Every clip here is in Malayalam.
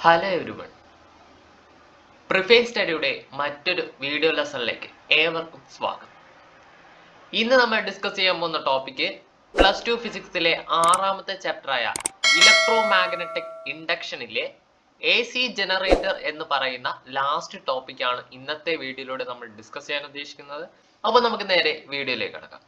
ഹലോ എവരിവൺ, പ്രിഫേസ് സ്റ്റഡിയുടെ മറ്റൊരു വീഡിയോ ലെസണിലേക്ക് ഏവർക്കും സ്വാഗതം. ഇന്ന് നമ്മൾ ഡിസ്കസ് ചെയ്യാൻ പോകുന്ന ടോപ്പിക് +2 ഫിസിക്സിലെ 6ാമത്തെ ചാപ്റ്ററായ ഇലക്ട്രോ മാഗ്നറ്റിക് ഇൻഡക്ഷനിലെ AC ജനറേറ്റർ എന്ന് പറയുന്ന ലാസ്റ്റ് ടോപ്പിക്കാണ് ഇന്നത്തെ വീഡിയോയിലൂടെ നമ്മൾ ഡിസ്കസ് ചെയ്യാൻ ഉദ്ദേശിക്കുന്നത്. അപ്പോൾ നമുക്ക് നേരെ വീഡിയോയിലേക്ക് കടക്കാം.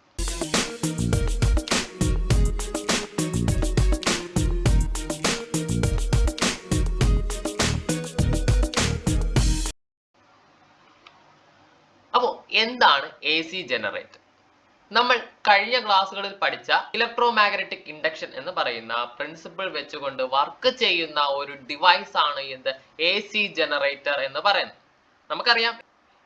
അപ്പോൾ എന്താണ് AC ജനറേറ്റർ? നമ്മൾ കഴിഞ്ഞ ക്ലാസ്സുകളിൽ പഠിച്ച ഇലക്ട്രോ മാഗ്നറ്റിക് ഇൻഡക്ഷൻ എന്ന് പറയുന്ന പ്രിൻസിപ്പിൾ വെച്ചുകൊണ്ട് വർക്ക് ചെയ്യുന്ന ഒരു ഡിവൈസ് ആണ് എന്ത് AC ജനറേറ്റർ എന്ന് പറയുന്നത്. നമുക്കറിയാം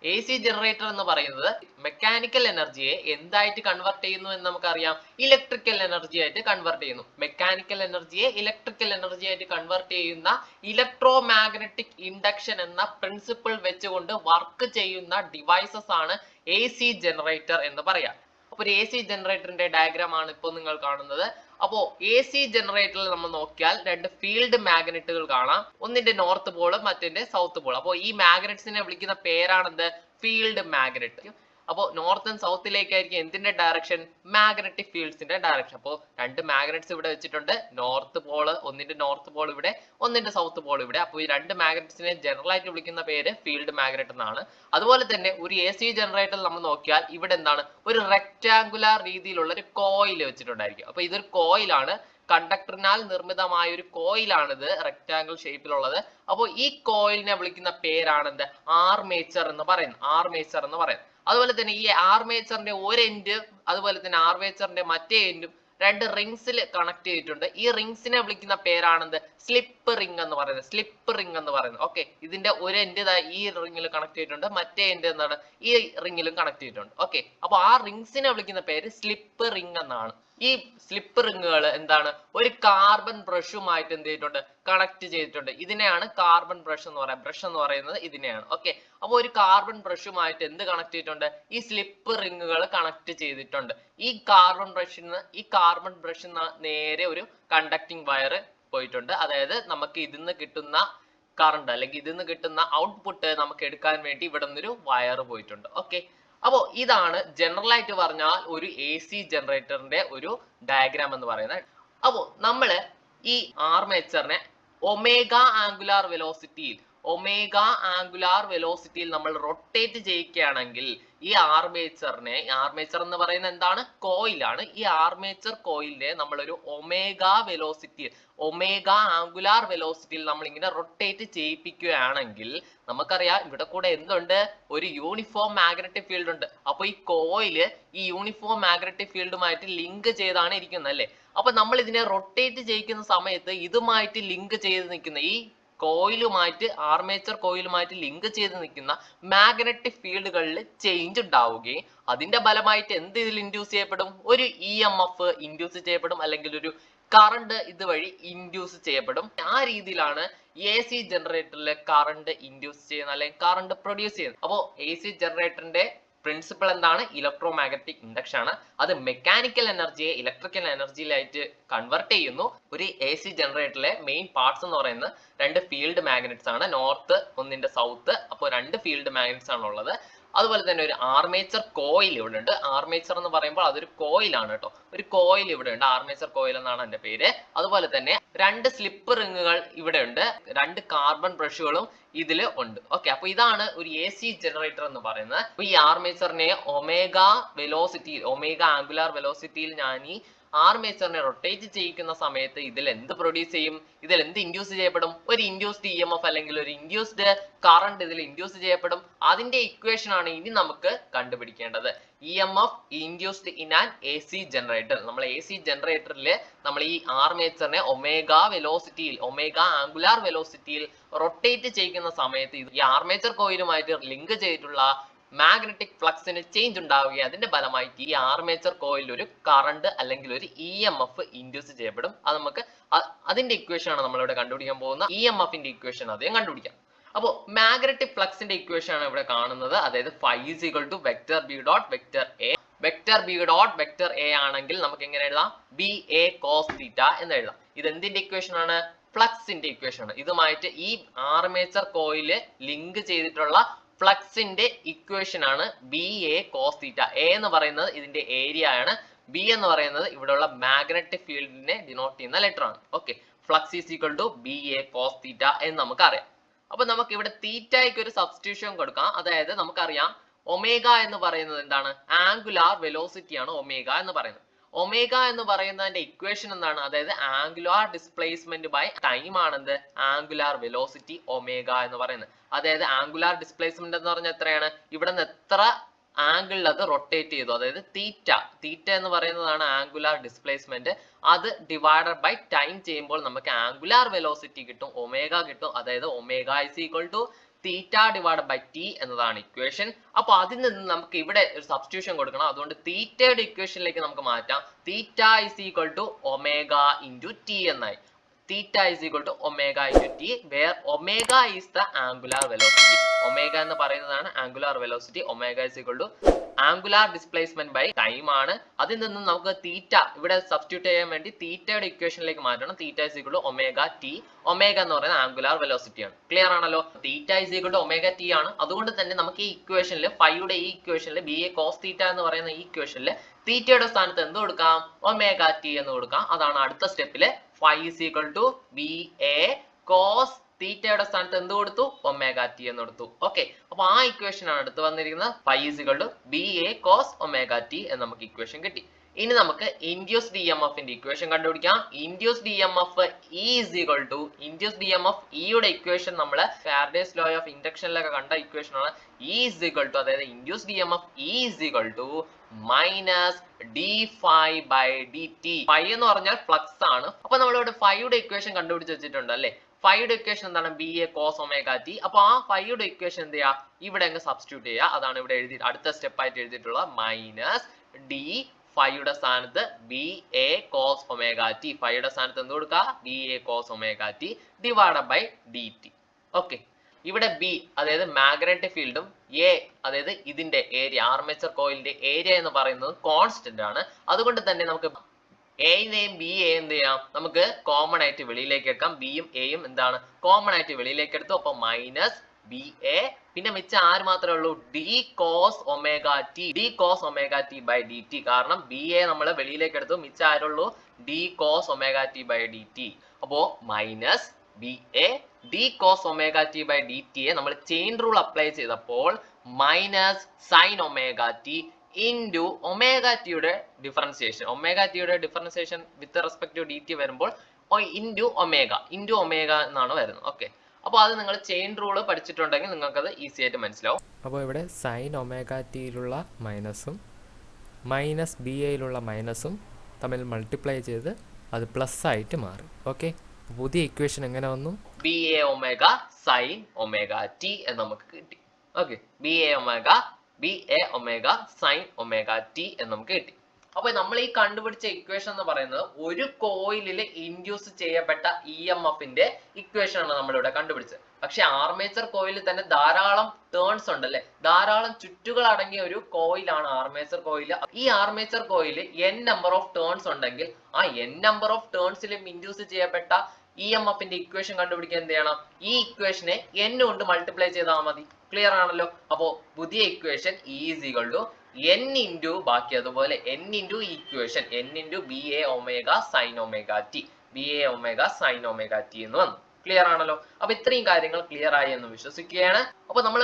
AC ജനറേറ്റർ എന്ന് പറയുന്നത് മെക്കാനിക്കൽ എനർജിയെ എന്തായിട്ട് കൺവേർട്ട് ചെയ്യുന്നു എന്ന് നമുക്കറിയാം. ഇലക്ട്രിക്കൽ എനർജി ആയിട്ട് കൺവേർട്ട് ചെയ്യുന്നു. മെക്കാനിക്കൽ എനർജിയെ ഇലക്ട്രിക്കൽ എനർജി ആയിട്ട് കൺവേർട്ട് ചെയ്യുന്ന ഇലക്ട്രോ മാഗ്നറ്റിക് ഇൻഡക്ഷൻ എന്ന പ്രിൻസിപ്പിൾ വെച്ചുകൊണ്ട് വർക്ക് ചെയ്യുന്ന ഡിവൈസസ് ആണ് AC ജനറേറ്റർ എന്ന് പറയാം. അപ്പോൾ ഒരു AC ജനറേറ്ററിന്റെ ഡയഗ്രാം ആണ് ഇപ്പോൾ നിങ്ങൾ കാണുന്നത്. അപ്പോൾ AC ജനറേറ്ററിൽ നമ്മൾ നോക്കിയാൽ രണ്ട് ഫീൽഡ് മാഗ്നറ്റുകൾ കാണാം. ഒന്നിന്റെ നോർത്ത് പോൾ, മറ്റേ സൗത്ത് പോൾ. അപ്പോൾ ഈ മാഗ്നറ്റ്സിനെ വിളിക്കുന്ന പേരാണെന്ത്? Field magnet. അപ്പോൾ നോർത്ത് ആൻഡ് സൗത്തിലേക്കായിരിക്കും എന്തിന്റെ ഡയറക്ഷൻ? Magnetic ഫീൽഡ്സിന്റെ direction. അപ്പോൾ രണ്ട് മാഗ്നറ്റ്സ് ഇവിടെ വെച്ചിട്ടുണ്ട്. നോർത്ത് പോൾ, ഒന്നിന്റെ നോർത്ത് പോൾ ഇവിടെ, ഒന്നിന്റെ സൗത്ത് പോൾ ഇവിടെ. അപ്പോൾ ഈ രണ്ട് മാഗ്നറ്റ്സിനെ ജനറൽ ആയിട്ട് വിളിക്കുന്ന പേര് ഫീൽഡ് മാഗ്നറ്റ് എന്നാണ്. അതുപോലെ തന്നെ ഒരു AC ജനറേറ്റർ നമ്മൾ നോക്കിയാൽ ഇവിടെ എന്താണ്? ഒരു റെക്ടാങ്കുലർ രീതിയിലുള്ള ഒരു കോയിൽ വെച്ചിട്ടുണ്ടായിരിക്കും. അപ്പോൾ ഇതൊരു കോയിലാണ്, കണ്ടക്ടറിനാൽ നിർമ്മിതമായ ഒരു കോയിലാണിത്, റെക്ടാങ്കിൾ ഷേപ്പിലുള്ളത്. അപ്പോൾ ഈ കോയിലിനെ വിളിക്കുന്ന പേരാണെന്ത്? ആർമേച്ചർ എന്ന് പറയുന്നത്. ആർമേച്ചർ എന്ന് പറയുന്നത്. അതുപോലെ തന്നെ ഈ ആർമേച്ചറിന്റെ ഒരു എൻഡ്, അതുപോലെ തന്നെ ആർമേച്ചറിന്റെ മറ്റേ എൻഡും രണ്ട് റിങ്സിൽ കണക്ട് ചെയ്തിട്ടുണ്ട്. ഈ റിങ്സിനെ വിളിക്കുന്ന പേരാണെന്ത്? സ്ലിപ്പ് റിംഗ് എന്ന് പറയുന്നത്. സ്ലിപ്പ് റിംഗ് എന്ന് പറയുന്നത്. ഓക്കെ, ഇതിന്റെ ഒരു എൻഡ് ഈ റിംഗിൽ കണക്ട് ചെയ്തിട്ടുണ്ട്, മറ്റേ എൻഡ് എന്താണ്? ഈ റിംഗിലും കണക്ട് ചെയ്തിട്ടുണ്ട്. ഓക്കെ, അപ്പൊ ആ റിങ്സിനെ വിളിക്കുന്ന പേര് സ്ലിപ്പ് റിംഗ് എന്നാണ്. ഈ സ്ലിപ്പ് റിങ്ങുകൾ എന്താണ്? ഒരു കാർബൺ ബ്രഷുമായിട്ട് എന്ത് ചെയ്തിട്ടുണ്ട്? കണക്ട് ചെയ്തിട്ടുണ്ട്. ഇതിനെയാണ് കാർബൺ ബ്രഷ് എന്ന് പറയുന്നത്. ബ്രഷ് എന്ന് പറയുന്നത് ഇതിനെയാണ്. ഓക്കെ, അപ്പൊ ഒരു കാർബൺ ബ്രഷുമായിട്ട് എന്ത് കണക്ട് ചെയ്തിട്ടുണ്ട്? ഈ സ്ലിപ്പ് റിങ്ങുകൾ കണക്ട് ചെയ്തിട്ടുണ്ട്. ഈ കാർബൺ ബ്രഷിൽ നേരെ ഒരു കണ്ടക്ടിങ് വയർ പോയിട്ടുണ്ട്. അതായത് നമുക്ക് ഇതിന്ന് കിട്ടുന്ന കറണ്ട് അല്ലെങ്കിൽ ഇതിന്ന് കിട്ടുന്ന ഔട്ട്പുട്ട് നമുക്ക് എടുക്കാൻ വേണ്ടി ഇവിടെ നിന്നൊരു വയർ പോയിട്ടുണ്ട്. ഓക്കെ, അപ്പോൾ ഇതാണ് ജനറൽ ആയിട്ട് പറഞ്ഞാൽ ഒരു AC ജനറേറ്ററിന്റെ ഒരു ഡയഗ്രാം എന്ന് പറയുന്നത്. അപ്പോൾ നമ്മൾ ഈ ആർമേച്ചറിനെ ഒമേഗ ആംഗുലാർ വെലോസിറ്റിയിൽ നമ്മൾ റൊട്ടേറ്റ് ചെയ്യിക്കുകയാണെങ്കിൽ ഈ ആർമേച്ചർ എന്ന് പറയുന്നത് എന്താണ്? കോയിലാണ്. ഈ ആർമേച്ചർ കോയിലിനെ നമ്മളൊരു ഒമേഗ ആംഗുലാർ വെലോസിറ്റിയിൽ നമ്മൾ ഇങ്ങനെ റൊട്ടേറ്റ് ചെയ്യിപ്പിക്കുകയാണെങ്കിൽ നമുക്കറിയാം ഇവിടെ കൂടെ എന്തുണ്ട്? ഒരു യൂണിഫോം മാഗ്നറ്റിക് ഫീൽഡ് ഉണ്ട്. അപ്പൊ ഈ കോയില് ഈ യൂണിഫോം മാഗ്നറ്റിക് ഫീൽഡുമായിട്ട് ലിങ്ക് ചെയ്താണ് ഇരിക്കുന്നത് അല്ലേ? അപ്പൊ നമ്മൾ ഇതിനെ റൊട്ടേറ്റ് ചെയ്യിക്കുന്ന സമയത്ത് ഇതുമായിട്ട് ലിങ്ക് ചെയ്ത് നിൽക്കുന്ന ഈ കോയിലുമായിട്ട്, ആർമേച്ചർ കോയിലുമായിട്ട് ലിങ്ക് ചെയ്ത് നിൽക്കുന്ന മാഗ്നറ്റിക് ഫീൽഡുകളിൽ ചേഞ്ച് ഉണ്ടാവുകയും അതിന്റെ ഫലമായിട്ട് എന്ത് ഇതിൽ ഇൻഡ്യൂസ് ചെയ്യപ്പെടും? ഒരു EMF ഇൻഡ്യൂസ് ചെയ്യപ്പെടും, അല്ലെങ്കിൽ ഒരു കറണ്ട് ഇതുവഴി ഇൻഡ്യൂസ് ചെയ്യപ്പെടും. ആ രീതിയിലാണ് AC ജനറേറ്ററിൽ കറണ്ട് ഇൻഡ്യൂസ് ചെയ്യുന്നത് അല്ലെങ്കിൽ കറണ്ട് പ്രൊഡ്യൂസ് ചെയ്യുന്നത്. അപ്പോൾ AC ജനറേറ്ററിന്റെ പ്രിൻസിപ്പിൾ എന്താണ്? ഇലക്ട്രോ മാഗ്നറ്റിക് ഇൻഡക്ഷൻ ആണ്. അത് മെക്കാനിക്കൽ എനർജിയെ ഇലക്ട്രിക്കൽ എനർജിയിലായിട്ട് കൺവേർട്ട് ചെയ്യുന്നു. ഒരു AC ജനറേറ്ററിലെ മെയിൻ പാർട്സ് എന്ന് പറയുന്നത് രണ്ട് ഫീൽഡ് മാഗ്നറ്റ്സ് ആണ്, നോർത്ത്, ഒന്നിന്റെ സൗത്ത്. അപ്പോൾ രണ്ട് ഫീൽഡ് മാഗ്നറ്റ്സ് ആണ് ഉള്ളത്. അതുപോലെ തന്നെ ഒരു ആർമേച്ചർ കോയിൽ ഇവിടെ ഉണ്ട്. ആർമേച്ചർ എന്ന് പറയുമ്പോൾ അതൊരു കോയിലാണ് കേട്ടോ. ഒരു കോയിൽ ഇവിടെ ഉണ്ട്, ആർമേച്ചർ കോയിൽ എന്നാണ് അതിന്റെ പേര്. അതുപോലെ തന്നെ രണ്ട് സ്ലിപ്പ് റിങ്ങുകൾ ഇവിടെ ഉണ്ട്, രണ്ട് കാർബൺ ബ്രഷുകളും ഇതിൽ ഉണ്ട്. ഓക്കെ, അപ്പൊ ഇതാണ് ഒരു AC ജനറേറ്റർ എന്ന് പറയുന്നത്. അപ്പൊ ഈ ആർമേച്ചറിനെ ഒമേഗ ആംഗുലാർ വെലോസിറ്റിയിൽ ഞാൻ ഈ ആർമേച്ചറിനെ റൊട്ടേറ്റ് ചെയ്യിക്കുന്ന സമയത്ത് ഇതിൽ എന്ത് പ്രൊഡ്യൂസ് ചെയ്യും? ഇതിൽ എന്ത് ഇൻഡ്യൂസ് ചെയ്യപ്പെടും? ഒരു ഇൻഡ്യൂസ്ഡ് EMF അല്ലെങ്കിൽ ഒരു ഇൻഡ്യൂസ്ഡ് കറണ്ട് ഇതിൽ ഇൻഡ്യൂസ് ചെയ്യപ്പെടും. അതിന്റെ ഇക്വേഷൻ ആണ് ഇനി നമുക്ക് കണ്ടുപിടിക്കേണ്ടത്. EMF induced in an AC generator. നമ്മൾ AC ജനറേറ്ററിൽ നമ്മൾ ഈ ആർമേച്ചറിനെ ഒമേഗ ആംഗുലാർ വെലോസിറ്റിയിൽ റൊട്ടേറ്റ് ചെയ്യിക്കുന്ന സമയത്ത് ഈ ആർമേച്ചർ കോയിലുമായിട്ട് ലിങ്ക് ചെയ്തിട്ടുള്ള മാഗ്നറ്റിക് ഫ്ലക്സിന് ചേഞ്ച് ഉണ്ടാവുകയും അതിന്റെ ഫലമായിട്ട് ഈ ആർമേച്ചർ കോയിലിൽ ഒരു കറണ്ട് അല്ലെങ്കിൽ ഒരു EMF ഇൻഡ്യൂസ് ചെയ്യപ്പെടും. അത് നമുക്ക് അതിന്റെ ഇക്വേഷൻ ആണ് നമ്മളിവിടെ കണ്ടുപിടിക്കാൻ പോകുന്ന. EMFന്റെ ഇക്വേഷൻ ആദ്യം കണ്ടുപിടിക്കാം. അപ്പോൾ മാഗ്നറ്റിക് ഫ്ലക്സിന്റെ ഇക്വേഷൻ ആണ് ഇവിടെ കാണുന്നത്. അതായത് phi = vector B dot vector A. Vector B dot vector A ആണെങ്കിൽ നമുക്ക് എങ്ങനെ എഴുതാം? BA cos θ എന്ന് എഴുതാം. ഇത് എന്തിന്റെ ഇക്വേഷൻ ആണ്? ഫ്ലക്സിന്റെ ഇക്വേഷൻ ആണ്. ഇതുമായിട്ട് ഈ ആർമേച്ചർ കോയില് ലിങ്ക് ചെയ്തിട്ടുള്ള ഫ്ലക്സിന്റെ ഇക്വേഷൻ ആണ് B A cos theta. A എന്ന് പറയുന്നത് ഇതിന്റെ ഏരിയ ആണ്, ബി എന്ന് പറയുന്നത് ഇവിടെയുള്ള മാഗ്നറ്റിക് ഫീൽഡിനെ ഡിനോട്ട് ചെയ്യുന്ന ലെറ്റർ ആണ്. Okay, flux is equal to B A cos theta എന്ന് നമുക്കറിയാം. അപ്പൊ നമുക്ക് ഇവിടെ തീറ്റയ്ക്ക് ഒരു സബ്സ്റ്റിറ്റ്യൂഷൻ കൊടുക്കാം. അതായത് നമുക്കറിയാം ഒമേഗ എന്ന് പറയുന്നത് എന്താണ്? ആംഗുലാർ വെലോസിറ്റി ആണ് ഒമേഗ എന്ന് പറയുന്നത്. ഒമേഗ എന്ന് പറയുന്നതിന്റെ ഇക്വേഷൻ എന്താണ്? അതായത് ആംഗുലാർ ഡിസ്പ്ലേസ്മെന്റ് ബൈ ടൈം ആണെന്ത്? ആംഗുലാർ വെലോസിറ്റി ഒമേഗ എന്ന് പറയുന്നത്. അതായത് ആംഗുലാർ ഡിസ്പ്ലേസ്മെന്റ് എന്ന് പറഞ്ഞാൽ എത്രയാണ്? ഇവിടെ നിന്ന് എത്ര ആംഗിളിൽ അത് റൊട്ടേറ്റ് ചെയ്തു, അതായത് തീറ്റ എന്ന് പറയുന്നതാണ് ആംഗുലാർ ഡിസ്പ്ലേസ്മെന്റ്. അത് ഡിവൈഡഡ് ബൈ ടൈം ചെയ്യുമ്പോൾ നമുക്ക് ആംഗുലാർ വെലോസിറ്റി കിട്ടും, ഒമേഗ കിട്ടും. അതായത് omega is equal to theta divided by T എന്നതാണ് ഇക്വേഷൻ. അപ്പൊ അതിൽ നിന്ന് നമുക്ക് ഇവിടെ ഒരു സബ്സ്റ്റിറ്റ്യൂഷൻ കൊടുക്കണം. അതുകൊണ്ട് തീറ്റയുടെ ഇക്വേഷനിലേക്ക് നമുക്ക് മാറ്റാം. Theta is equal to omega into T എന്നായി. theta is equal to omega into t, where omega is the angular velocity. Omega എന്ന് പറയുന്നതാണ് angular velocity. Omega is equal to angular displacement by time ആണ്. അതിൽ നിന്ന് നമുക്ക് തീറ്റ ഇവിടെ സബ്സ്റ്റിറ്റ്യൂട്ട് ചെയ്യാൻ വേണ്ടി തീറ്റയുടെ ഇക്വേഷനിലേക്ക് മാറ്റണം. തീറ്റ is equal to omega t. Omega എന്ന് പറയുന്നത് ആംഗുലാർ വെലോസിറ്റി ആണ്. ക്ലിയർ ആണല്ലോ? തീറ്റ is equal to omega t ആണ്. അതുകൊണ്ട് തന്നെ നമുക്ക് ഈ ഇക്വേഷനിൽ ഫൈയുടെ ഈ ഇക്വേഷനിൽ ബി എ കോസ് തീറ്റ എന്ന് പറയുന്ന ഈ ഇക്വേഷനിൽ തീറ്റയുടെ സ്ഥാനത്ത് എന്ത് കൊടുക്കാം? ഒമേഗ ടി എന്ന് കൊടുക്കാം. അതാണ് അടുത്ത സ്റ്റെപ്പില് phi is equal to BA cos തീറ്റയുടെ സ്ഥാനത്ത് എന്ത് കൊടുത്തു? ഒമേഗ ടി എന്ന് കൊടുത്തു. ഓക്കെ, അപ്പൊ ആ ഇക്വേഷൻ ആണ് അടുത്ത് വന്നിരിക്കുന്നത്. phi is equal to BA cos omega T എന്ന് നമുക്ക് ഇക്വേഷൻ കിട്ടി. ഇനി നമുക്ക് ഇൻഡ്യൂസ്ഡ് ഇഎംഎഫിന്റെ ഇക്വേഷൻ കണ്ടുപിടിക്കാം. Induced EMF E is equal to induced EMF യുടെ ഇക്വേഷൻ നമ്മൾ ഫാരഡേസ് ലോ ഓഫ് ഇൻഡക്ഷനിലൊക്കെ കണ്ട ഇക്വേഷൻ ആണ്. E is equal to അതായത് induced EMF E is equal to minus D phi by D T. Phi എന്ന് പറഞ്ഞാൽ ഫ്ലക്സ് ആണ്. അപ്പൊ നമ്മളിവിടെ ഫൈയുടെ ഇക്വേഷൻ കണ്ടുപിടിച്ച് വെച്ചിട്ടുണ്ട് അല്ലെ? ഫൈയുടെ ഇക്വേഷൻ എന്താണ്? B A cos omega T. അപ്പൊ ആ ഫൈയുടെ ഇക്വേഷൻ എന്ത് ചെയ്യാ? ഇവിടെ അങ്ങ് സബ്സ്റ്റിറ്റ്യൂട്ട് ചെയ്യുക. അതാണ് ഇവിടെ എഴുതി അടുത്ത സ്റ്റെപ്പ് ആയിട്ട് എഴുതിയിട്ടുള്ള മൈനസ് ഡി ഫൈയുടെ സ്ഥാനത്ത് B A cos omega T. ഫൈയുടെ സ്ഥാനത്ത് എന്ത് കൊടുക്കുക? B A cos omega T divided by D T. Okay, ഇവിടെ ബി അതായത് മാഗ്നറ്റിക് ഫീൽഡും എ അതായത് ഇതിന്റെ ഏരിയ ആർമേച്ചർ കോയിലിന്റെ ഏരിയ എന്ന് പറയുന്നത് കോൺസ്റ്റന്റ് ആണ്. അതുകൊണ്ട് തന്നെ നമുക്ക് എയും ബി എ എന്ത് ചെയ്യാം? നമുക്ക് കോമൺ ആയിട്ട് വെളിയിലേക്ക് എടുക്കാം. ബിയും എയും എന്താണ്? കോമൺ ആയിട്ട് വെളിയിലേക്ക് എടുത്തു. അപ്പൊ മൈനസ് ബി എ, പിന്നെ മിച്ചം ആര് മാത്രമേ ഉള്ളൂ? D cos omega t. D cos omega t by D t. കാരണം ബി എ നമ്മൾ വെളിയിലേക്ക് എടുത്തു, മിച്ചം ആരുള്ളൂ? D cos omega t by D t. അപ്പോ minus b a d cos omega t by d ടിയെ നമ്മൾ ചെയിൻ റൂൾ അപ്ലൈ ചെയ്തപ്പോൾ minus sin omega t into omega ടിയുടെ ഡിഫറൻസിയേഷൻ. ഒമേഗ ടിയുടെ differentiation with respect to d t വരുമ്പോൾ ഇൻറ്റു ഒമേഗ എന്നാണ് വരുന്നത്. ഓക്കെ, അപ്പോൾ അത് നിങ്ങൾ ചെയിൻ റൂള് പഠിച്ചിട്ടുണ്ടെങ്കിൽ നിങ്ങൾക്കത് ഈസി ആയിട്ട് മനസ്സിലാവും. അപ്പോൾ ഇവിടെ സൈൻ ഒമേഗ ടിയിലുള്ള മൈനസും മൈനസ് ബി എയിലുള്ള മൈനസും തമ്മിൽ മൾട്ടിപ്ലൈ ചെയ്ത് അത് പ്ലസ് ആയിട്ട് മാറും. ഓക്കെ, പുതിയ ഇക്വേഷൻ എങ്ങനെ വന്നു? B A omega sine omega T എന്ന് നമുക്ക് കിട്ടി. Okay, B A omega sine omega T എന്ന് നമുക്ക് കിട്ടി. അപ്പൊ നമ്മൾ ഈ കണ്ടുപിടിച്ച ഇക്വേഷൻ എന്ന് പറയുന്നത് ഒരു കോയിലിൽ ഇൻഡ്യൂസ് ചെയ്യപ്പെട്ട ഇ എം എഫിന്റെ ഇക്വേഷൻ ആണ് നമ്മളിവിടെ കണ്ടുപിടിച്ചത്. പക്ഷെ ആർമേച്ചർ കോയിലിൽ തന്നെ ധാരാളം ടേൺസ് ഉണ്ടല്ലേ, ധാരാളം ചുറ്റുകൾ അടങ്ങിയ ഒരു കോയിലാണ് ആർമേച്ചർ കോയിൽ. ഈ armature coil n number of turns ഉണ്ടെങ്കിൽ ആ n നമ്പർ ഓഫ് ടേൺസിലും ഇൻഡ്യൂസ് ചെയ്യപ്പെട്ട ഇ എം എഫിന്റെ ഇക്വേഷൻ കണ്ടുപിടിക്കാൻ എന്ത് ചെയ്യണം? ഈ ഇക്വേഷനെ n കൊണ്ട് മൾട്ടിപ്ലൈ ചെയ്താൽ മതി. ക്ലിയർ ആണല്ലോ? അപ്പോ പുതിയ equation E is equal to n into ബാക്കി അതുപോലെ n into equation n into B A omega sine omega T, B A omega sine omega T എന്ന് വന്നു. ക്ലിയർ ആണല്ലോ? അപ്പൊ ഇത്രയും കാര്യങ്ങൾ ക്ലിയർ ആയി എന്ന് വിശ്വസിക്കുകയാണ്. അപ്പൊ നമ്മൾ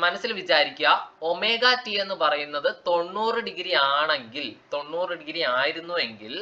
മനസ്സിൽ വിചാരിക്കുക, ഒമേഗ ടി എന്ന് പറയുന്നത് 90 ഡിഗ്രി ആണെങ്കിൽ, 90 ഡിഗ്രി ആയിരുന്നുവെങ്കിൽ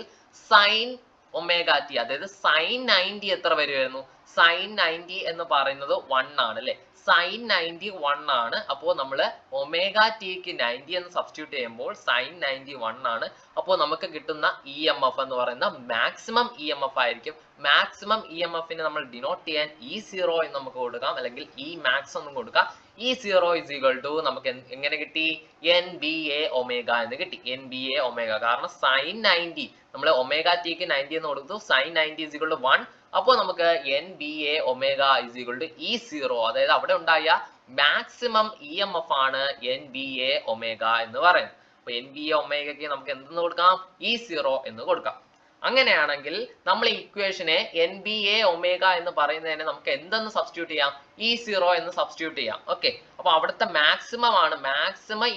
സൈൻ ഒമേഗ ടി അതായത് സൈൻ 90 എത്ര വരുമായിരുന്നു? സൈൻ 90 എന്ന് പറയുന്നത് 1 ആണ് അല്ലെ? സൈൻ 90 1 ആണ്. അപ്പോൾ നമ്മൾ ഒമേഗ ടിക്ക് 90 എന്ന് സബ്സ്റ്റിറ്റ്യൂട്ട് ചെയ്യുമ്പോൾ സൈൻ 90 1 ആണ്. അപ്പോൾ നമുക്ക് കിട്ടുന്ന ഇ എം എഫ് എന്ന് പറയുന്ന മാക്സിമം ഇ എം എഫ് ആയിരിക്കും. മാക്സിമം ഇ എം എഫിനെ നമ്മൾ ഡിനോട്ട് ചെയ്യാൻ E0 എന്ന് നമുക്ക് കൊടുക്കാം, അല്ലെങ്കിൽ ഇ മാക്സ് എന്നും കൊടുക്കാം. E0 is equal to നമുക്ക് എങ്ങനെ കിട്ടി? എൻ ബി എ ഒമേഗ എന്ന് കിട്ടി. എൻ ബി എ ഒമേഗ, കാരണം സൈൻ 90 നമ്മൾ ഒമേഗ ടിക്ക് 90 എന്ന് കൊടുത്തു. Sine 90 is equal to 1. അപ്പോൾ നമുക്ക് N B A omega is equal to E0, അതായത് അവിടെ ഉണ്ടായ മാക്സിമം ഇ എം എഫ് ആണ് എൻ ബി എ ഒമേഗ എന്ന് പറയുന്നത്. അപ്പൊ എൻ ബി എ ഒമേഗയ്ക്ക് നമുക്ക് എന്തെന്ന് കൊടുക്കാം? E0 എന്ന് കൊടുക്കാം. അങ്ങനെയാണെങ്കിൽ നമ്മൾ ഈ ഇക്വേഷനെ NBA ഒമേഗ എന്ന് പറയുന്നതിനെ നമുക്ക് എന്തെന്ന് സബ്സ്റ്റിറ്റ്യൂട്ട് ചെയ്യാം? E0 എന്ന് സബ്സ്റ്റിറ്റ്യൂട്ട് ചെയ്യാം. ഓക്കെ, അപ്പൊ അവിടുത്തെ മാക്സിമം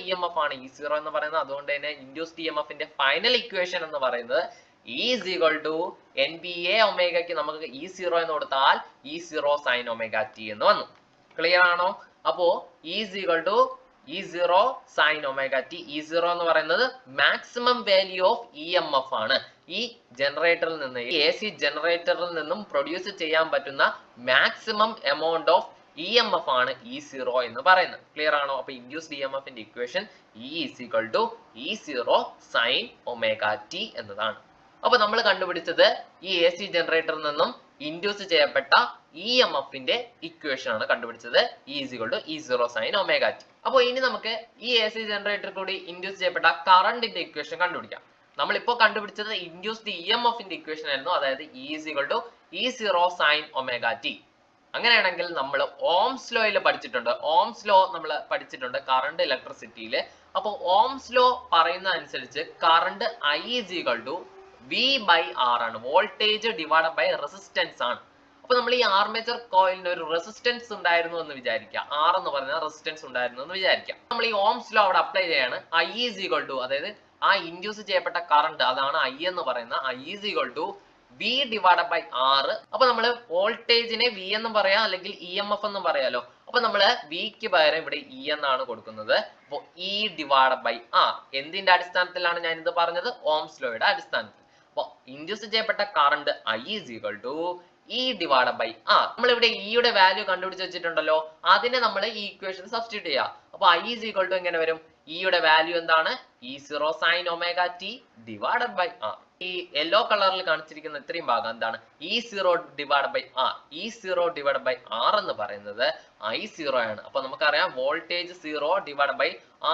EMF ആണ് E0 എന്ന് പറയുന്നത്. അതുകൊണ്ട് തന്നെ ഇൻഡ്യൂസ്ഡ് EMFന്റെ ഫൈനൽ ഇക്വേഷൻ എന്ന് പറയുന്നത് E is equal to NBA ഒമേഗയ്ക്ക് നമുക്ക് E0 എന്ന് കൊടുത്താൽ E0 sin ഒമേഗ t എന്ന് വന്നു. ക്ലിയർ ആണോ? അപ്പോ E is equal to E0 sin omega t. E0 എന്ന് പറയുന്നത് മാക്സിമം വാല്യൂ ഓഫ് EMF ആണ്. ഈ ജനറേറ്ററിൽ നിന്ന് AC ജനറേറ്ററിൽ നിന്നും പ്രൊഡ്യൂസ് ചെയ്യാൻ പറ്റുന്ന മാക്സിമം എമൗണ്ട് ഓഫ് EMF ആണ് E0 എന്ന് പറയുന്നത്. ക്ലിയർ ആണോ? അപ്പൊ ഇൻഡ്യൂസ്ഡ് EMFന്റെ equation E is equal to E0 sin omega t എന്നതാണ്. അപ്പൊ നമ്മൾ കണ്ടുപിടിച്ചത് ഈ AC ജനറേറ്ററിൽ നിന്നും ഇൻഡ്യൂസ് ചെയ്യപ്പെട്ട EMFന്റെ ഇക്വേഷൻ ആണ് കണ്ടുപിടിച്ചത്. E is equal to E0 sin omega t. അപ്പോൾ ഇനി നമുക്ക് ഈ AC ജനറേറ്ററിൽ കൂടി ഇൻഡ്യൂസ് ചെയ്യപ്പെട്ട കറണ്ടിന്റെ ഇക്വേഷൻ കണ്ടുപിടിക്കാം. നമ്മളിപ്പോൾ കണ്ടുപിടിച്ചത് ഇൻഡ്യൂസ്ഡ് EMFന്റെ ഇക്വേഷൻ ആയിരുന്നു, അതായത് E is equal to E0 sin omega t. അങ്ങനെയാണെങ്കിൽ നമ്മൾ ഓംസ് ലോയിൽ പഠിച്ചിട്ടുണ്ട്. ഓംസ് ലോ നമ്മൾ പഠിച്ചിട്ടുണ്ട് കറണ്ട് ഇലക്ട്രിസിറ്റിയിൽ. അപ്പോൾ ഓംസ് ലോ പറയുന്ന അനുസരിച്ച് current I is equal to V/R ആണ്. വോൾട്ടേജ് ഡിവൈഡഡ് ബൈ റെസിസ്റ്റൻസ് ആണ്. അപ്പൊ നമ്മൾ ഈ ആർമേച്ചർ കോയിലിന് ഒരു റെസിസ്റ്റൻസ് ഉണ്ടായിരുന്നു എന്ന് വിചാരിക്കാം. R എന്ന് പറയുന്ന റെസിസ്റ്റൻസ് ഉണ്ടായിരുന്നു എന്ന് വിചാരിക്കാം. നമ്മൾ ഈ ഓംസ് ലോ അവിടെ അപ്ലൈ ചെയ്യാണ്. I is equal to, അതായത് ആ ഇൻഡ്യൂസ് ചെയ്യപ്പെട്ട കറണ്ട്, അതാണ് I എന്ന് പറയുന്ന, I is equal to V divided by R. അപ്പൊ നമ്മൾ വോൾട്ടേജിനെ V എന്നും പറയാം, അല്ലെങ്കിൽ EMF എന്നും പറയാലോ. അപ്പൊ നമ്മള് വിക്ക് പകരം ഇവിടെ E എന്നാണ് കൊടുക്കുന്നത്. അപ്പൊ E divided by R. എന്തിന്റെ അടിസ്ഥാനത്തിലാണ് ഞാൻ ഇത് പറഞ്ഞത്? ഓംസ് ലോയുടെ അടിസ്ഥാനത്തിൽ. അപ്പൊ ഇൻഡ്യൂസ് ചെയ്യപ്പെട്ട current I is equal to E divided by R. നമ്മൾ ഇവിടെ E യുടെ വാല്യൂ കണ്ടുപിടിച്ച് വെച്ചിട്ടുണ്ടല്ലോ, അതിനെ നമ്മൾ ഈ ഇക്വേഷൻ സബ്സ്റ്റിറ്റ്യൂട്ട് ചെയ്യാം. അപ്പൊ I is equal to എങ്ങനെ വരും? E യുടെ വാല്യൂ എന്താണ്? E0 sin omega t divided by R. ഈ യെല്ലോ കളറിൽ കാണിച്ചിരിക്കുന്ന ഇത്രയും ഭാഗം എന്താണ്? E0 divided by R. E0 divided by R എന്ന് പറയുന്നത് I0 ആണ്. അപ്പൊ നമുക്കറിയാം വോൾട്ടേജ് 0 divided by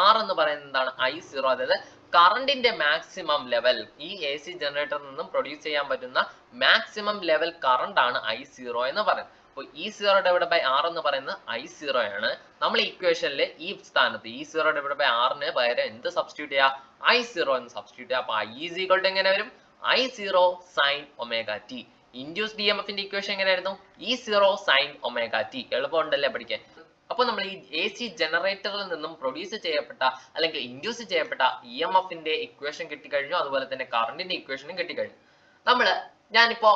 R എന്ന് പറയുന്നത് എന്താണ്? I0. അതായത് കറണ്ടിന്റെ മാക്സിമം ലെവൽ, ഈ AC ജനറേറ്ററിൽ നിന്നും പ്രൊഡ്യൂസ് ചെയ്യാൻ പറ്റുന്ന മാക്സിമം ലെവൽ കറണ്ട് ആണ് I0 എന്ന് പറയുന്നത്. അപ്പോൾ E0 divided by R എന്ന് പറയുന്നത് I0 ആണ്. നമ്മൾ ഇക്വേഷനിലെ ഈ സ്ഥാനത്ത് E0 divided by R ന് പകരം എന്ത് സബ്സ്റ്റിറ്റ്യൂട്ട് ചെയ്യാം? I0 എന്ന് സബ്സ്റ്റിറ്റ്യൂട്ട് ചെയ്യാം. അപ്പൊ I is equal to എങ്ങനെ വരും? I0 sin omega t. Induced EMFന്റെ ഇക്വേഷൻ എങ്ങനെയായിരുന്നു? E0 sin omega t. എളുപ്പമുണ്ടല്ലേ പഠിക്കാൻ? അപ്പോൾ നമ്മൾ ഈ AC ജനറേറ്ററിൽ നിന്നും പ്രൊഡ്യൂസ് ചെയ്യപ്പെട്ട അല്ലെങ്കിൽ ഇൻഡ്യൂസ് ചെയ്യപ്പെട്ട EMFന്റെ ഇക്വേഷൻ കിട്ടിക്കഴിഞ്ഞു, അതുപോലെ തന്നെ കറണ്ടിന്റെ ഇക്വേഷനും കിട്ടിക്കഴിഞ്ഞു. ഞാനിപ്പോ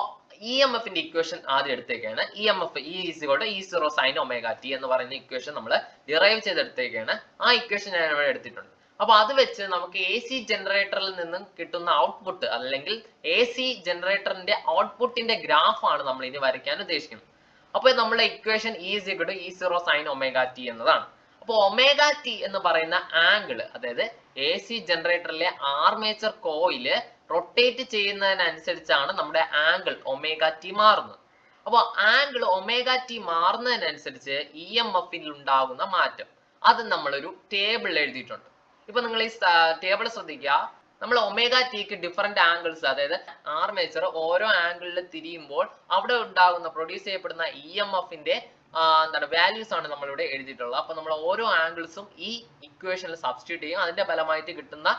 EMFന്റെ ഇക്വേഷൻ ആദ്യം എടുത്തേക്കാണ്. EMF E is equal to E0 sin omega t എന്ന് പറയുന്ന ഇക്വേഷൻ നമ്മൾ ഡിറൈവ് ചെയ്തെടുത്തേക്കാണ്. ആ ഇക്വേഷൻ ഞാൻ ഇവിടെ എടുത്തിട്ടുണ്ട്. അപ്പൊ അത് വെച്ച് നമുക്ക് AC ജനറേറ്ററിൽ നിന്നും കിട്ടുന്ന ഔട്ട്പുട്ട്, അല്ലെങ്കിൽ AC ജനറേറ്ററിന്റെ ഔട്ട്പുട്ടിന്റെ ഗ്രാഫ് ആണ് നമ്മൾ ഇനി വരയ്ക്കാൻ ഉദ്ദേശിക്കുന്നത്. അപ്പൊ നമ്മുടെ equation E is equal to E0 sin omega t എന്നതാണ്. അപ്പൊ ഒമേഗ t എന്ന് പറയുന്ന ആംഗിൾ, അതായത് AC ജനറേറ്ററിലെ ആർമേച്ചർ കോയില് റൊട്ടേറ്റ് ചെയ്യുന്നതിനനുസരിച്ചാണ് നമ്മുടെ ആംഗിൾ ഒമേഗ t മാറുന്നത്. അപ്പൊ ആംഗിൾ ഒമേഗ t മാറുന്നതിനനുസരിച്ച് EMF-ൽ ഉണ്ടാകുന്ന മാറ്റം, അത് നമ്മളൊരു ടേബിളിൽ എഴുതിയിട്ടുണ്ട്. ഇപ്പൊ നിങ്ങൾ ഈ ടേബിൾ ശ്രദ്ധിക്കുക. നമ്മൾ ഒമേഗ ടിക്ക് ഡിഫറെന്റ് ആംഗിൾസ്, അതായത് ആർമേച്ചർ ഓരോ ആംഗിളിൽ തിരിയുമ്പോൾ അവിടെ ഉണ്ടാകുന്ന പ്രൊഡ്യൂസ് ചെയ്യപ്പെടുന്ന EMF-ന്റെ വാല്യൂസ് ആണ് നമ്മളിവിടെ എഴുതിയിട്ടുള്ളത്. അപ്പൊ നമ്മൾ ഓരോ ആംഗിൾസും ഈ ഇക്വേഷനിൽ സബ്സ്റ്റിറ്റ്യൂട്ട് ചെയ്യും. അതിന്റെ ഫലമായിട്ട് കിട്ടുന്ന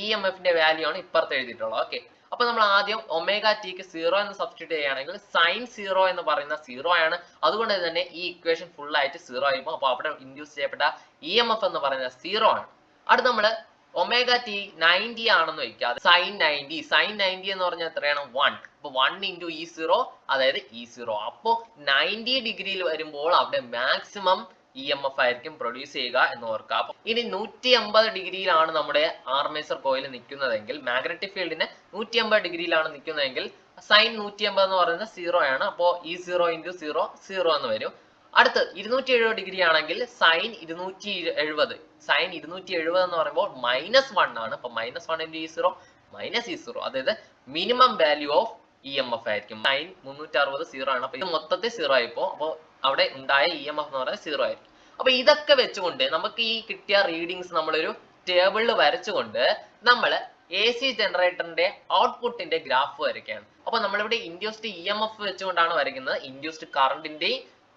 EMF-ന്റെ വാല്യൂ ആണ് ഇപ്പുറത്ത് എഴുതിയിട്ടുള്ളത്. ഓക്കെ, അപ്പൊ നമ്മൾ ആദ്യം ഒമേഗ ടിക്ക് 0 എന്ന് സബ്സ്റ്റിറ്റ്യൂട്ട് ചെയ്യുകയാണെങ്കിൽ sin 0 എന്ന് പറയുന്ന 0 ആണ്. അതുകൊണ്ട് തന്നെ ഈ ഇക്വേഷൻ ഫുൾ ആയിട്ട് 0 ആയിരിക്കും. അപ്പൊ അവിടെ ഇൻഡ്യൂസ് ചെയ്യപ്പെട്ട EMF എന്ന് പറയുന്നത് 0 ആണ്. അടുത്ത നമ്മള് ഒമേഗ ടി 90 ആണെന്ന് വെക്കുക. sin 90 എന്ന് പറഞ്ഞാൽ എത്രയാണ്? 1. അപ്പൊ 1 into E0, അതായത് E0. അപ്പോ 90 ഡിഗ്രിയിൽ വരുമ്പോൾ അവിടെ മാക്സിമം EMF ആയിരിക്കും പ്രൊഡ്യൂസ് ചെയ്യുക എന്ന് ഓർക്കുക. അപ്പൊ ഇനി 180 ഡിഗ്രിയിലാണ് നമ്മുടെ ആർമേച്ചർ കോയിൽ നിൽക്കുന്നതെങ്കിൽ, മാഗ്നറ്റിക് ഫീൽഡിന് 180 ഡിഗ്രിയിലാണ് നിൽക്കുന്നതെങ്കിൽ sin 180 എന്ന് പറയുന്നത് 0 ആണ്. അപ്പോ E0 into 0 0 എന്ന് വരും. അടുത്ത് 270 ഡിഗ്രി ആണെങ്കിൽ sin 270. sin 270 എന്ന് പറയുമ്പോൾ -1 ആണ്. അപ്പൊ -1 into E0 -E0, അതായത് മിനിമം വാല്യൂ ഓഫ് EMF ആയിരിക്കും. sin 360 0 ആണ്. അപ്പൊ ഇത് മൊത്തത്തിൽ 0 ആയിപ്പോ. അപ്പൊ അവിടെ ഉണ്ടായ EMF എന്ന് പറയുന്നത് 0 ആയിരിക്കും. അപ്പൊ ഇതൊക്കെ വെച്ചുകൊണ്ട് നമുക്ക് ഈ കിട്ടിയ റീഡിങ്സ് നമ്മളൊരു ടേബിളിൽ വരച്ചുകൊണ്ട് നമ്മൾ AC ജനറേറ്ററിന്റെ ഔട്ട്പുട്ടിന്റെ ഗ്രാഫ് വരയ്ക്കുകയാണ്. അപ്പൊ നമ്മളിവിടെ ഇൻഡ്യൂസ്ഡ് EMF വെച്ചുകൊണ്ടാണ് വരയ്ക്കുന്നത്. ഇൻഡ്യൂസ്ഡ് കറണ്ടിന്റെ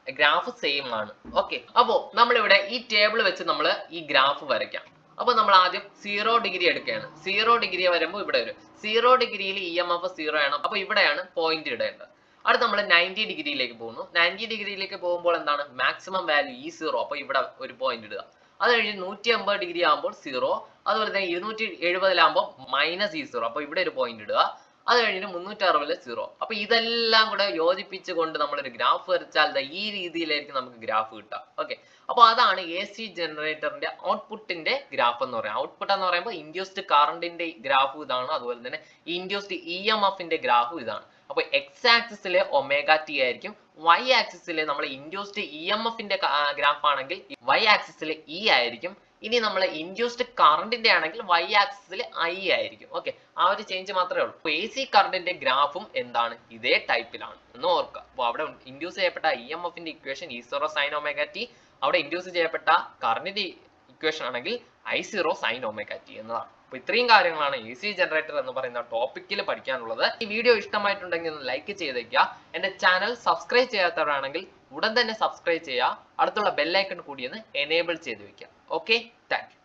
ഗ്രാഫ് സെയിം ആണ്. ഓക്കെ, അപ്പോ നമ്മളിവിടെ ഈ ടേബിൾ വെച്ച് നമ്മൾ ഈ ഗ്രാഫ് വരയ്ക്കാം. അപ്പൊ നമ്മൾ ആദ്യം 0 ഡിഗ്രി എടുക്കുകയാണ്. 0 ഡിഗ്രി വരുമ്പോൾ ഇവിടെ വരും. 0 ഡിഗ്രിയിൽ EMF 0 ആണ്. അപ്പൊ ഇവിടെയാണ് പോയിന്റ് ഇടേണ്ടത്. അടുത്ത് നമ്മൾ 90 ഡിഗ്രിയിലേക്ക് പോകുന്നു. 90 ഡിഗ്രിയിലേക്ക് പോകുമ്പോൾ എന്താണ് മാക്സിമം വാല്യൂ E0. അപ്പൊ ഇവിടെ ഒരു പോയിന്റ് ഇടുക. അത് കഴിഞ്ഞ് 180 ഡിഗ്രി ആകുമ്പോൾ 0. അതുപോലെ തന്നെ 270 മൈനസ് E0. അപ്പൊ ഇവിടെ ഒരു പോയിന്റ് ഇടുക. അത് കഴിഞ്ഞിട്ട് 360 0. അപ്പൊ ഇതെല്ലാം കൂടെ യോജിപ്പിച്ചുകൊണ്ട് നമ്മളൊരു ഗ്രാഫ് വരച്ചാൽ ഈ രീതിയിലായിരിക്കും നമുക്ക് ഗ്രാഫ് കിട്ടുക. ഓക്കെ, അപ്പൊ അതാണ് AC ജനറേറ്ററിന്റെ ഔട്ട്പുട്ടിന്റെ ഗ്രാഫ് എന്ന് പറയുന്നത്. ഔട്ട്പുട്ട് എന്ന് പറയുമ്പോൾ ഇൻഡ്യൂസ്ഡ് കറണ്ടിന്റെ ഗ്രാഫ് ഇതാണ്, അതുപോലെ തന്നെ ഇൻഡ്യൂസ്ഡ് EMFന്റെ ഗ്രാഫ് ഇതാണ്. അപ്പൊ എക്സ് ആക്സിസിലെ ω_t ആയിരിക്കും, y ആക്സിസിലെ നമ്മൾ ഇൻഡ്യൂസ്ഡ് EMFന്റെ ഗ്രാഫ് ആണെങ്കിൽ y ആക്സിസിലെ E ആയിരിക്കും. ഇനി നമ്മൾ ഇൻഡ്യൂസ്ഡ് കറണ്ടിന്റെ ആണെങ്കിൽ y ആക്സിസിൽ I ആയിരിക്കും. ഓക്കെ, ആ ഒരു ചേഞ്ച് മാത്രമേ ഉള്ളൂ. AC കറണ്ടിന്റെ ഗ്രാഫും എന്താണ് ഇതേ ടൈപ്പിലാണ് എന്ന് ഓർക്കുക. അപ്പോൾ അവിടെ ഇൻഡ്യൂസ് ചെയ്യപ്പെട്ട EMFന്റെ ഇക്വേഷൻ E0 sin ωt, അവിടെ ഇൻഡ്യൂസ് ചെയ്യപ്പെട്ട കറണ്ടിന്റെ ഇക്വേഷൻ ആണെങ്കിൽ I0 sin ωt എന്നതാണ്. അപ്പോൾ ഇത്രയും കാര്യങ്ങളാണ് AC ജനറേറ്റർ എന്ന് പറയുന്ന ടോപ്പിക്കിൽ പഠിക്കാനുള്ളത്. ഈ വീഡിയോ ഇഷ്ടമായിട്ടുണ്ടെങ്കിൽ ഒന്ന് ലൈക്ക് ചെയ്തേക്കുക. എന്റെ ചാനൽ സബ്സ്ക്രൈബ് ചെയ്യാത്തവരാണെങ്കിൽ ഉടൻ തന്നെ സബ്സ്ക്രൈബ് ചെയ്യുക. അടുത്തുള്ള ബെല്ലൈക്കൺ കൂടി ഒന്ന് എനേബിൾ ചെയ്ത് വെക്കുക. Okay, thank you.